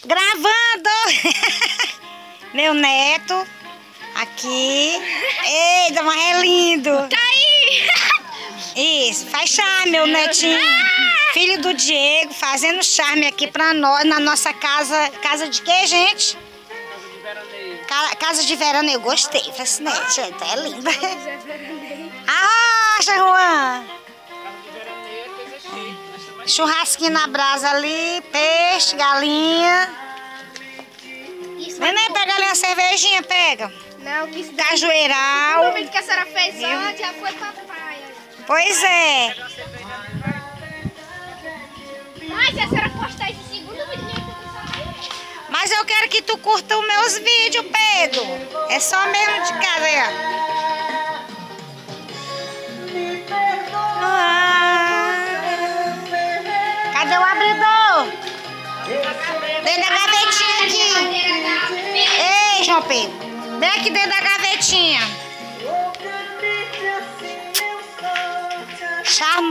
Gravando! Meu neto. Aqui. Eita, mas é lindo. Tá aí! Isso, faz charme, meu netinho. Filho do Diego, fazendo charme aqui pra nós, na nossa casa. Casa de quê, gente? Casa de veraneio. Gostei. Falei assim, né, gente, é linda. Arrocha, Juan. Churrasquinho na brasa ali, peixe, galinha. Neném, pega ali uma cervejinha, pega. Não, que isso Cajueiral. no momento que a senhora fez antes, já foi pra praia. Pois é. Mas se a senhora postar esse segundo vídeo, Mas eu quero que tu curta os meus vídeos, Pedro. É só mesmo de casa aí, ó. Cadê o abridor? Dentro da gavetinha aqui. Ei, João Pedro. Vem aqui dentro da gavetinha. Charmoso.